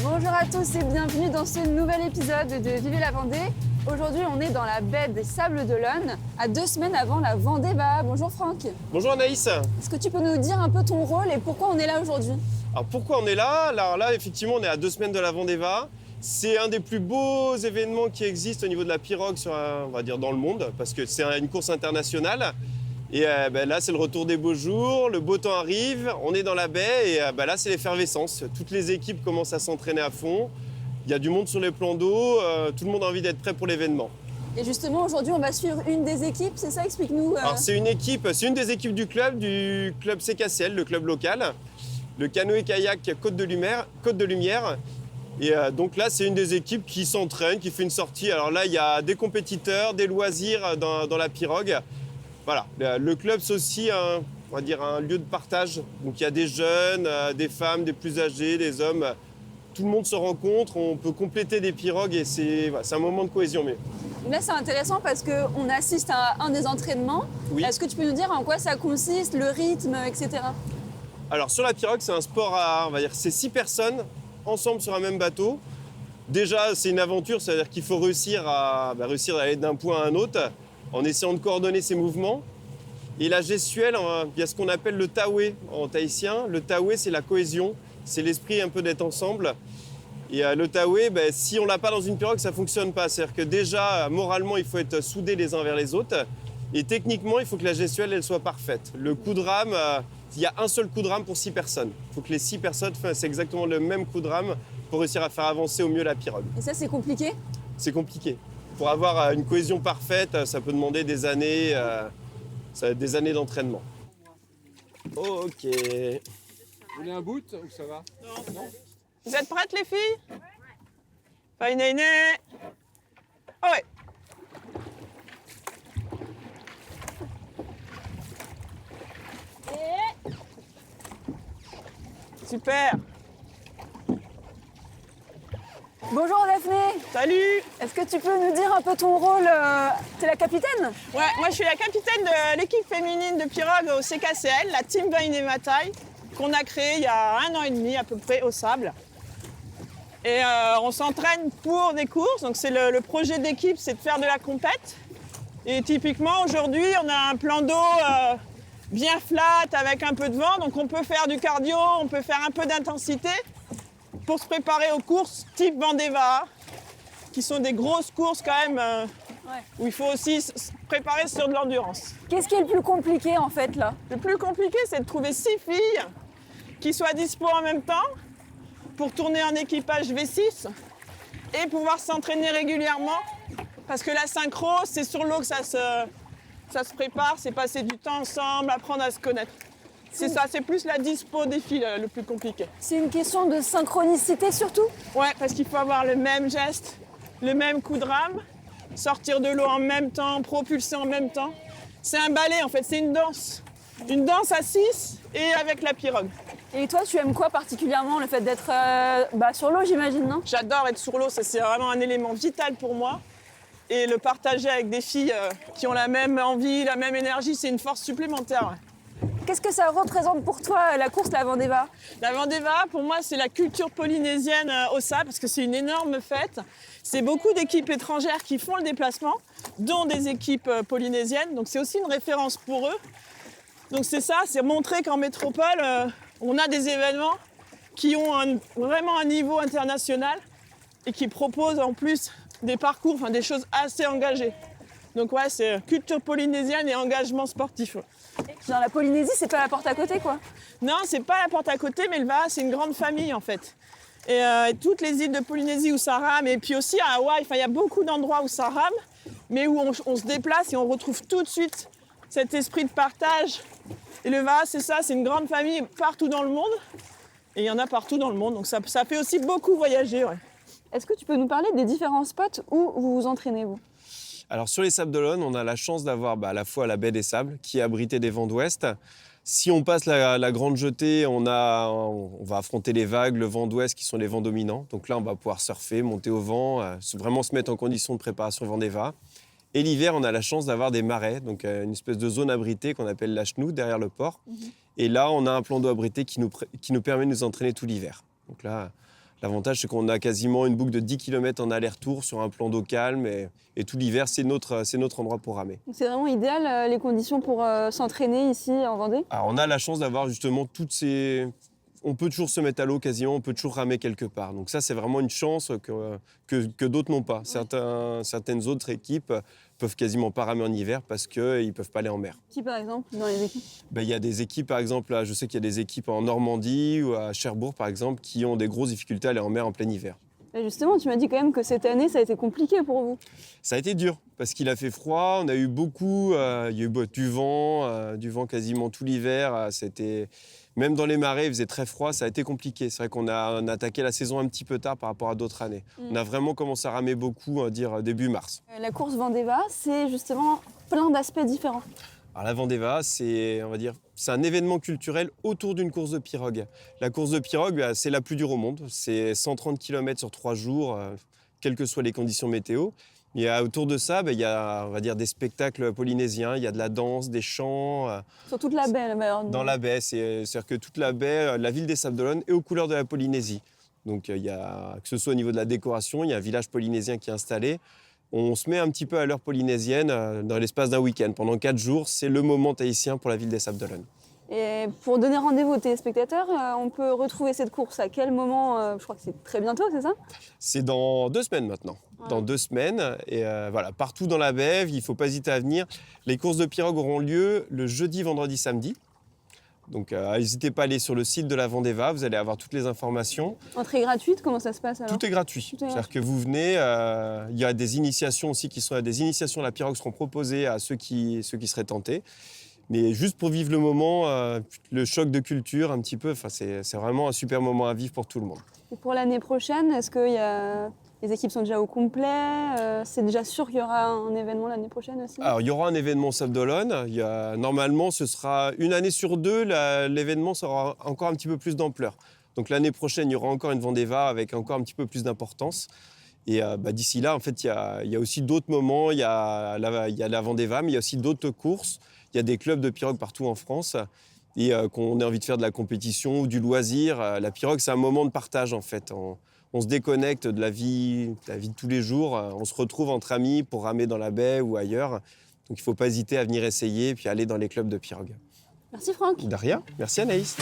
Bonjour à tous et bienvenue dans ce nouvel épisode de Vivez la Vendée. Aujourd'hui, on est dans la baie des Sables d'Olonne, à 2 semaines avant la Vendée-Va. Bonjour Franck. Bonjour Anaïs. Est-ce que tu peux nous dire un peu ton rôle et pourquoi on est là aujourd'hui? Alors pourquoi on est là? Alors là, effectivement, on est à 2 semaines de la Vendée-Va. C'est un des plus beaux événements qui existent au niveau de la pirogue on va dire dans le monde, parce que c'est une course internationale. Et là, c'est le retour des beaux jours, le beau temps arrive, on est dans la baie et là, c'est l'effervescence. Toutes les équipes commencent à s'entraîner à fond. Il y a du monde sur les plans d'eau, tout le monde a envie d'être prêt pour l'événement. Et justement, aujourd'hui, on va suivre une des équipes, c'est ça? Explique-nous. Alors c'est une des équipes du club CKCL, le club local, le canoë-kayak Côte de Lumière. Et donc là, c'est une des équipes qui s'entraîne, qui fait une sortie. Alors là, il y a des compétiteurs, des loisirs dans la pirogue. Voilà, le club, c'est aussi on va dire un lieu de partage. Donc il y a des jeunes, des femmes, des plus âgés, des hommes. Tout le monde se rencontre, on peut compléter des pirogues et c'est un moment de cohésion. Mais Là, c'est intéressant parce qu'on assiste à un des entraînements. oui. Est-ce que tu peux nous dire en quoi ça consiste, le rythme, etc. Alors sur la pirogue, c'est un sport on va dire, c'est 6 personnes ensemble sur un même bateau. Déjà, c'est une aventure, c'est-à-dire qu'il faut réussir à aller d'un point à un autre en essayant de coordonner ses mouvements. Et la gestuelle, il y a ce qu'on appelle le taoué en tahitien. Le taoué, c'est la cohésion, c'est l'esprit un peu d'être ensemble. Et le taoué, si on l'a pas dans une pirogue, ça fonctionne pas. C'est-à-dire que déjà, moralement, il faut être soudés les uns vers les autres. Et techniquement, il faut que la gestuelle, elle soit parfaite. Le coup de rame, il y a un seul coup de rame pour 6 personnes. Il faut que les 6 personnes fassent exactement le même coup de rame pour réussir à faire avancer au mieux la pirogue. Et ça, c'est compliqué? C'est compliqué. Pour avoir une cohésion parfaite, ça peut demander des années d'entraînement. Ok. Vous voulez un boot ou ça va? Non. Vous êtes prêtes les filles? Fine. Oh ouais. Super. Bonjour Daphné. Salut. Est-ce que tu peux nous dire un peu ton rôle? T'es la capitaine? Ouais, moi je suis la capitaine de l'équipe féminine de pirogue au CKCL, la Team Vendée-Va, qu'on a créée il y a 1 an et demi à peu près au sable. Et on s'entraîne pour des courses, donc c'est le projet d'équipe, c'est de faire de la compète. Et typiquement aujourd'hui, on a un plan d'eau bien flat avec un peu de vent, donc on peut faire du cardio, on peut faire un peu d'intensité pour se préparer aux courses type Vendée-Va, qui sont des grosses courses quand même, où il faut aussi se préparer sur de l'endurance. Qu'est-ce qui est le plus compliqué en fait là? Le plus compliqué, c'est de trouver 6 filles qui soient dispo en même temps pour tourner en équipage V6 et pouvoir s'entraîner régulièrement. Parce que la synchro, c'est sur l'eau que ça se prépare, c'est passer du temps ensemble, apprendre à se connaître. C'est ça, c'est plus la dispo des filles le plus compliqué. C'est une question de synchronicité surtout? Ouais, parce qu'il faut avoir le même geste, le même coup de rame, sortir de l'eau en même temps, propulser en même temps. C'est un ballet en fait, c'est une danse. Une danse à 6 et avec la pirogue. Et toi, tu aimes quoi particulièrement? Le fait d'être sur l'eau, j'imagine, non? J'adore être sur l'eau, ça c'est vraiment un élément vital pour moi. Et le partager avec des filles qui ont la même envie, la même énergie, c'est une force supplémentaire. Qu'est-ce que ça représente pour toi, la course, la Vendée-Va? La Vendée-Va, pour moi, c'est la culture polynésienne au sable, parce que c'est une énorme fête. C'est beaucoup d'équipes étrangères qui font le déplacement, dont des équipes polynésiennes. Donc c'est aussi une référence pour eux. Donc c'est ça, c'est montrer qu'en métropole, on a des événements qui ont vraiment un niveau international et qui proposent en plus des parcours, enfin des choses assez engagées. Donc ouais, c'est culture polynésienne et engagement sportif. Dans la Polynésie, c'est pas la porte à côté, quoi. Non, c'est pas la porte à côté, mais le Va'a, c'est une grande famille en fait. Et toutes les îles de Polynésie où ça rame, et puis aussi à Hawaï, il y a beaucoup d'endroits où ça rame, mais où on se déplace et on retrouve tout de suite cet esprit de partage. Et le Va'a, c'est ça, c'est une grande famille partout dans le monde. Et il y en a partout dans le monde, donc ça fait aussi beaucoup voyager. Ouais. Est-ce que tu peux nous parler des différents spots où vous vous entraînez, vous? Alors sur les Sables d'Olonne, on a la chance d'avoir à la fois la baie des Sables qui est abritée des vents d'ouest. Si on passe la grande jetée, on va affronter les vagues, le vent d'ouest qui sont les vents dominants. Donc là, on va pouvoir surfer, monter au vent, vraiment se mettre en condition de préparation Vendée-Va. Et l'hiver, on a la chance d'avoir des marais, donc une espèce de zone abritée qu'on appelle la Chenoute, derrière le port. Et là, on a un plan d'eau abrité qui nous permet de nous entraîner tout l'hiver. Donc là, L'avantage, c'est qu'on a quasiment une boucle de 10 km en aller-retour sur un plan d'eau calme et tout l'hiver, c'est notre endroit pour ramer. Donc c'est vraiment idéal les conditions pour s'entraîner ici en Vendée. Alors, on a la chance d'avoir justement toutes ces... On peut toujours se mettre à l'eau quasiment, on peut toujours ramer quelque part. Donc ça, c'est vraiment une chance que d'autres n'ont pas. Certaines autres équipes peuvent quasiment pas ramer en hiver parce qu'ils ne peuvent pas aller en mer. Qui par exemple dans les équipes? Il y a des équipes, par exemple, là, je sais qu'il y a des équipes en Normandie ou à Cherbourg, par exemple, qui ont des grosses difficultés à aller en mer en plein hiver. Et justement, tu m'as dit quand même que cette année, ça a été compliqué pour vous. Ça a été dur parce qu'il a fait froid, on a eu beaucoup, il y a eu du vent quasiment tout l'hiver. Même dans les marais, il faisait très froid, ça a été compliqué. C'est vrai qu'on a attaqué la saison un petit peu tard par rapport à d'autres années. On a vraiment commencé à ramer beaucoup, on va dire début mars. La course Vendeva, c'est justement plein d'aspects différents. Alors la Vendeva, c'est un événement culturel autour d'une course de pirogue. La course de pirogue, c'est la plus dure au monde. C'est 130 km sur 3 jours, quelles que soient les conditions météo. Et autour de ça, il y a, on va dire, des spectacles polynésiens, il y a de la danse, des chants. Sur toute la baie, là-bas. Dans la baie, c'est-à-dire que toute la baie, la ville des Sables d'Olonne est aux couleurs de la Polynésie. Donc que ce soit au niveau de la décoration, il y a un village polynésien qui est installé. On se met un petit peu à l'heure polynésienne dans l'espace d'un week-end. Pendant 4 jours, c'est le moment tahitien pour la ville des Sables d'Olonne. Et pour donner rendez-vous aux téléspectateurs, on peut retrouver cette course à quel moment? Je crois que c'est très bientôt, c'est ça? C'est dans 2 semaines maintenant. Ouais. Dans 2 semaines. Et voilà, partout dans la baie, il ne faut pas hésiter à venir. Les courses de pirogue auront lieu le jeudi, vendredi, samedi. Donc n'hésitez pas à aller sur le site de la Vendeva, vous allez avoir toutes les informations. Entrée gratuite, comment ça se passe alors? Tout est gratuit. Tout est C'est-à-dire que vous venez, il y a des initiations aussi des initiations à la pirogue seront proposées à ceux qui seraient tentés. Mais juste pour vivre le moment, le choc de culture un petit peu, c'est vraiment un super moment à vivre pour tout le monde. Et pour l'année prochaine, est-ce que les équipes sont déjà au complet? C'est déjà sûr qu'il y aura un événement l'année prochaine aussi? Alors, il y aura un événement Sables d'Olonne. Normalement, ce sera une année sur 2, l'événement sera encore un petit peu plus d'ampleur. Donc l'année prochaine, il y aura encore une Vendeva avec encore un petit peu plus d'importance. Et d'ici là, en fait, il y a aussi d'autres moments. Il y a la Vendeva, mais il y a aussi d'autres courses. Il y a des clubs de pirogue partout en France. Et qu'on ait envie de faire de la compétition ou du loisir, la pirogue, c'est un moment de partage, en fait. On se déconnecte de la vie de tous les jours. On se retrouve entre amis pour ramer dans la baie ou ailleurs. Donc il ne faut pas hésiter à venir essayer et puis aller dans les clubs de pirogue. Merci Franck. De rien. Merci Anaïs.